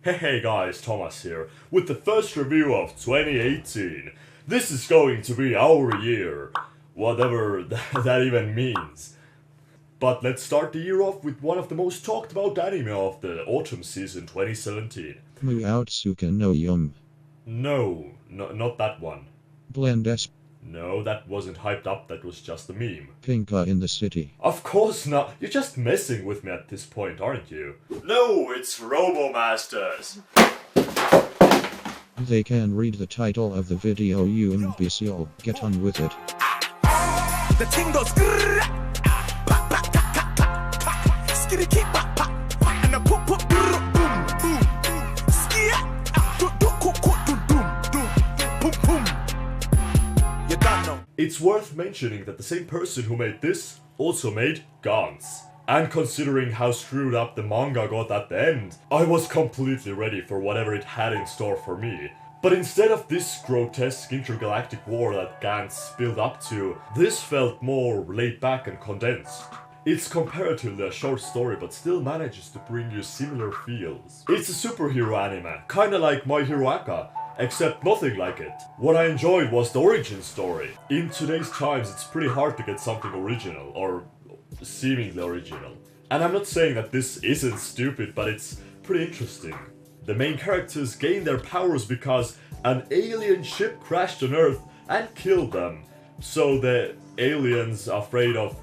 Hey guys, Thomas here, with the first review of 2018. This is going to be our year, whatever that even means. But let's start the year off with one of the most talked about anime of the autumn season 2017. Muotsuka no Yum. No, not that one. Blendes. No, that wasn't hyped up, that was just a meme. Pinka in the city. Of course not, you're just messing with me at this point, aren't you? No, it's RoboMasters! They can read the title of the video, you imbecile. Get on with it. The ting goes grrrr, pop, pop, pop, pop, pop, pop, skitty keep pop, pop, and the pop, pop, grrr, boom, boom, skia, do, do, cook, cook, do, doom, doom, boom, boom. You don't know. It's worth mentioning that the same person who made this also made Gantz. And considering how screwed up the manga got at the end, I was completely ready for whatever it had in store for me. But instead of this grotesque intergalactic war that Gantz built up to, this felt more laid back and condensed. It's comparatively a short story but still manages to bring you similar feels. It's a superhero anime, kinda like My Hero Aka, except nothing like it. What I enjoyed was the origin story. In today's times it's pretty hard to get something original, or seemingly original. And I'm not saying that this isn't stupid, but it's pretty interesting. The main characters gain their powers because an alien ship crashed on Earth and killed them. So the aliens, afraid of,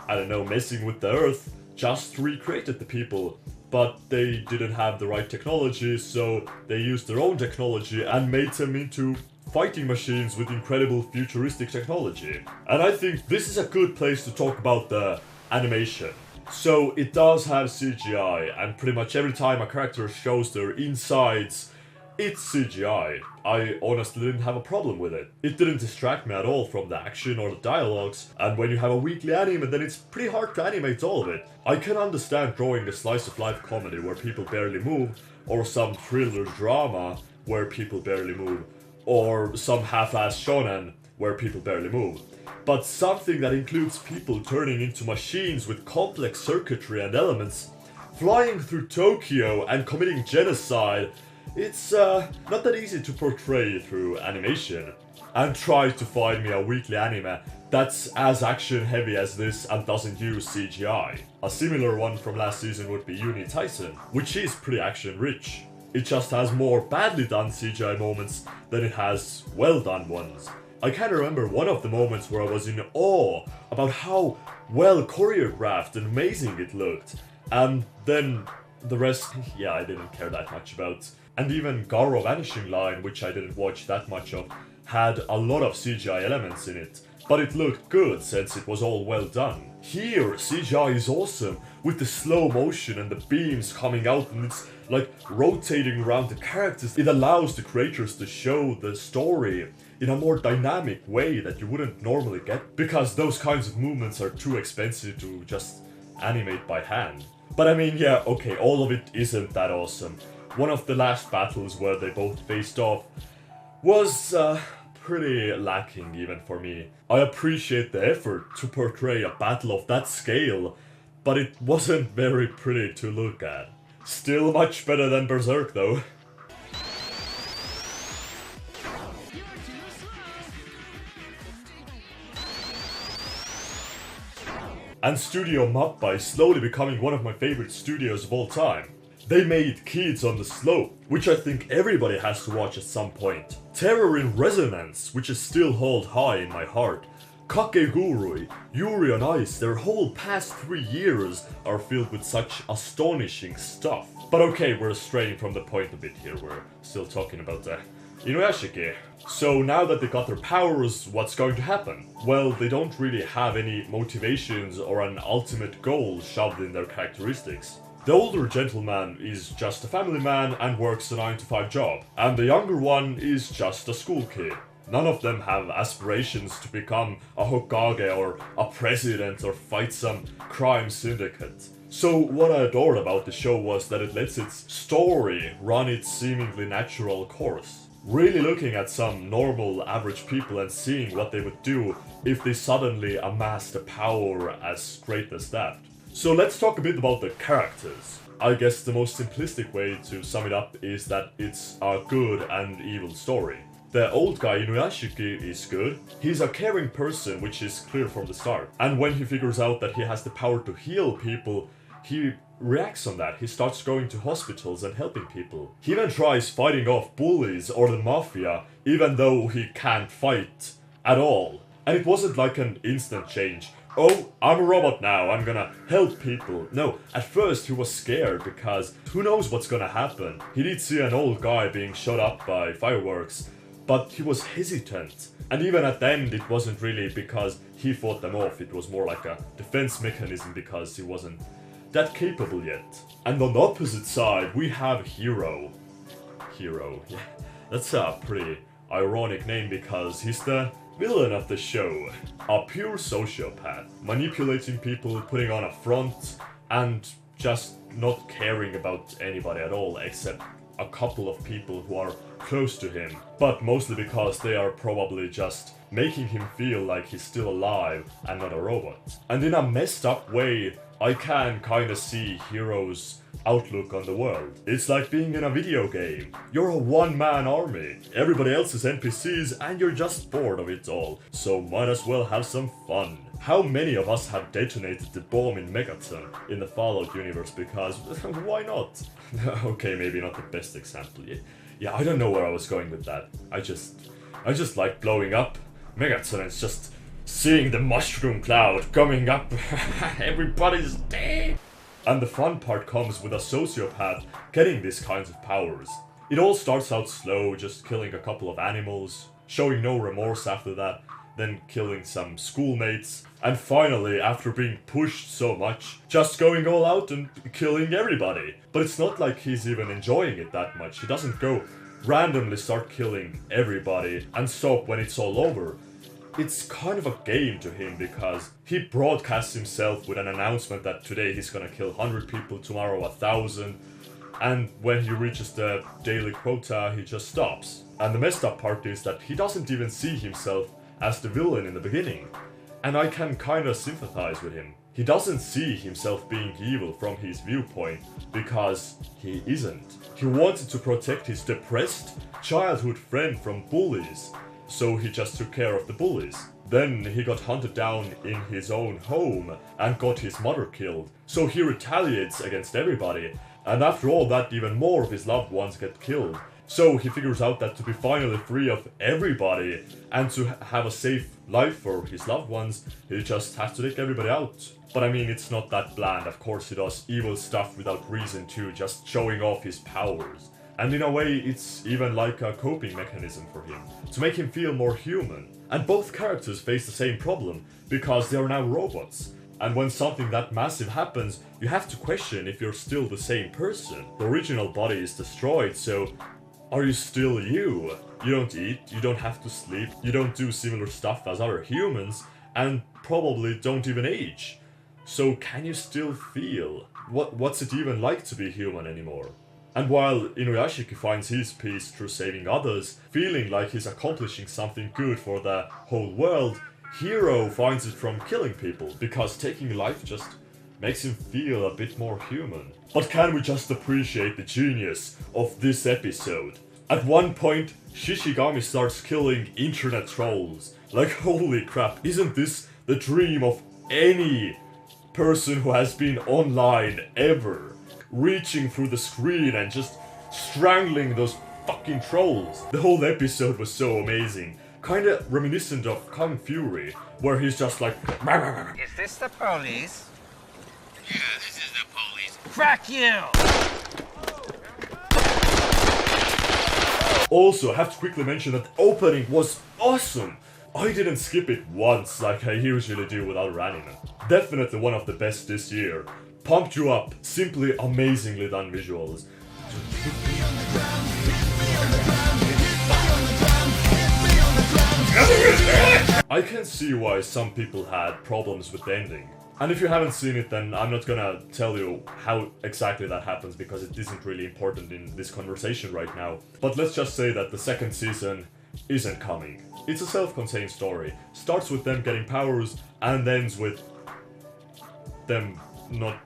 I don't know, messing with the Earth, just recreated the people. But they didn't have the right technology, so they used their own technology and made them into fighting machines with incredible futuristic technology. And I think this is a good place to talk about the animation. So it does have CGI, and pretty much every time a character shows their insides, it's CGI. I honestly didn't have a problem with it. It didn't distract me at all from the action or the dialogues, and when you have a weekly anime then it's pretty hard to animate all of it. I can understand drawing a slice of life comedy where people barely move, or some thriller drama where people barely move, or some half-assed shonen where people barely move. But something that includes people turning into machines with complex circuitry and elements, flying through Tokyo and committing genocide, it's not that easy to portray through animation. And try to find me a weekly anime that's as action heavy as this and doesn't use CGI. A similar one from last season would be Tyson, which is pretty action rich. It just has more badly done CGI moments than it has well done ones. I can't remember one of the moments where I was in awe about how well choreographed and amazing it looked. And then the rest, yeah, I didn't care that much about. And even Garo Vanishing Line, which I didn't watch that much of, had a lot of CGI elements in it. But it looked good since it was all well done. Here, CGI is awesome, with the slow motion and the beams coming out and it's like rotating around the characters. It allows the creators to show the story in a more dynamic way that you wouldn't normally get, because those kinds of movements are too expensive to just animate by hand. But I mean, yeah, okay, all of it isn't that awesome. One of the last battles where they both faced off was pretty lacking even for me. I appreciate the effort to portray a battle of that scale, but it wasn't very pretty to look at. Still much better than Berserk though. And Studio Mappa is slowly becoming one of my favorite studios of all time. They made Kids on the Slope, which I think everybody has to watch at some point. Terror in Resonance, which is still hold high in my heart. Kakegurui, Yuri on Ice, their whole past 3 years are filled with such astonishing stuff. But okay, we're straying from the point a bit here, we're still talking about Inuyashiki. So now that they got their powers, what's going to happen? Well, they don't really have any motivations or an ultimate goal shoved in their characteristics. The older gentleman is just a family man and works a 9-to-5 job, and the younger one is just a school kid. None of them have aspirations to become a Hokage or a president or fight some crime syndicate. So what I adored about the show was that it lets its story run its seemingly natural course. Really looking at some normal average people and seeing what they would do if they suddenly amassed a power as great as that. So let's talk a bit about the characters. I guess the most simplistic way to sum it up is that it's a good and evil story. The old guy Inuyashiki is good. He's a caring person, which is clear from the start. And when he figures out that he has the power to heal people, he reacts on that. He starts going to hospitals and helping people. He even tries fighting off bullies or the mafia, even though he can't fight at all. And it wasn't like an instant change. Oh, I'm a robot now, I'm gonna help people. No, at first he was scared because who knows what's gonna happen. He did see an old guy being shot up by fireworks, but he was hesitant. And even at the end, it wasn't really because he fought them off, it was more like a defense mechanism because he wasn't that capable yet. And on the opposite side, we have Hiro. Hiro, yeah, that's a pretty ironic name because he's the villain of the show. A pure sociopath, manipulating people, putting on a front, and just not caring about anybody at all except a couple of people who are close to him, but mostly because they are probably just making him feel like he's still alive and not a robot. And in a messed up way, I can kinda see Hiro's outlook on the world. It's like being in a video game. You're a one-man army. Everybody else is NPCs and you're just bored of it all, so might as well have some fun. How many of us have detonated the bomb in Megaton in the Fallout universe because why not? Okay, maybe not the best example. Yeah, I don't know where I was going with that. I just like blowing up Megaton. It's just seeing the mushroom cloud coming up. Everybody's dead. And the fun part comes with a sociopath getting these kinds of powers. It all starts out slow, just killing a couple of animals, showing no remorse after that, then killing some schoolmates, and finally, after being pushed so much, just going all out and killing everybody. But it's not like he's even enjoying it that much. He doesn't go randomly start killing everybody and stop when it's all over. It's kind of a game to him because he broadcasts himself with an announcement that today he's gonna kill 100 people, tomorrow 1,000, and when he reaches the daily quota, he just stops. And the messed up part is that he doesn't even see himself as the villain in the beginning, and I can kinda sympathize with him. He doesn't see himself being evil from his viewpoint because he isn't. He wanted to protect his depressed childhood friend from bullies, so he just took care of the bullies. Then he got hunted down in his own home and got his mother killed, so he retaliates against everybody, and after all that even more of his loved ones get killed. So he figures out that to be finally free of everybody and to have a safe life for his loved ones, he just has to take everybody out. But I mean, it's not that bland. Of course he does evil stuff without reason too, just showing off his powers. And in a way, it's even like a coping mechanism for him, to make him feel more human. And both characters face the same problem, because they are now robots. And when something that massive happens, you have to question if you're still the same person. The original body is destroyed, so are you still you? You don't eat, you don't have to sleep, you don't do similar stuff as other humans, and probably don't even age. So can you still feel? What's it even like to be human anymore? And while Inuyashiki finds his peace through saving others, feeling like he's accomplishing something good for the whole world, Hiro finds it from killing people, because taking life just makes him feel a bit more human. But can we just appreciate the genius of this episode? At one point, Shishigami starts killing internet trolls. Like, holy crap, isn't this the dream of any person who has been online ever? Reaching through the screen and just strangling those fucking trolls. The whole episode was so amazing. Kinda reminiscent of Kung Fury, where he's just like, Is this the police? Yeah, this is the police. Crack you! Also, I have to quickly mention that the opening was awesome. I didn't skip it once like I usually do with other anime. Definitely one of the best this year. Pumped you up, simply amazingly done visuals. I can see why some people had problems with the ending. And if you haven't seen it, then I'm not gonna tell you how exactly that happens because it isn't really important in this conversation right now. But let's just say that the second season isn't coming. It's a self-contained story. Starts with them getting powers and ends with them not...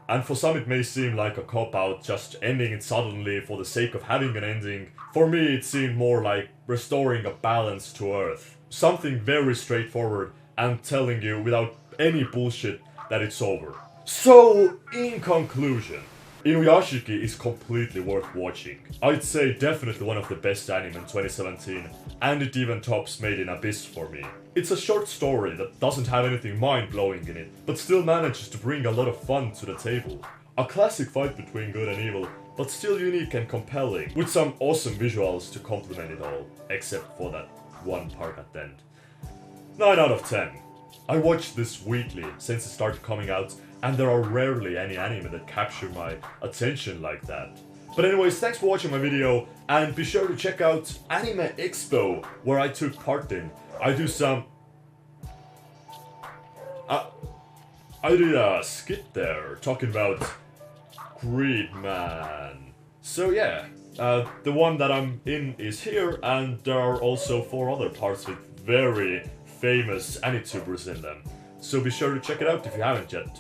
And for some it may seem like a cop-out, just ending it suddenly for the sake of having an ending. For me it seemed more like restoring a balance to Earth. Something very straightforward and telling you without any bullshit that it's over. So, in conclusion, Inuyashiki is completely worth watching. I'd say definitely one of the best anime in 2017, and it even tops Made in Abyss for me. It's a short story that doesn't have anything mind-blowing in it, but still manages to bring a lot of fun to the table. A classic fight between good and evil, but still unique and compelling, with some awesome visuals to complement it all, except for that one part at the end. 9 out of 10. I watch this weekly since it started coming out, and there are rarely any anime that capture my attention like that. But anyways, thanks for watching my video, and be sure to check out Anime EXPO, where I took part in. I do some... I did a skit there, talking about Greed Man. So yeah, the one that I'm in is here, and there are also 4 other parts with very famous ANITUBERs in them. So be sure to check it out if you haven't yet.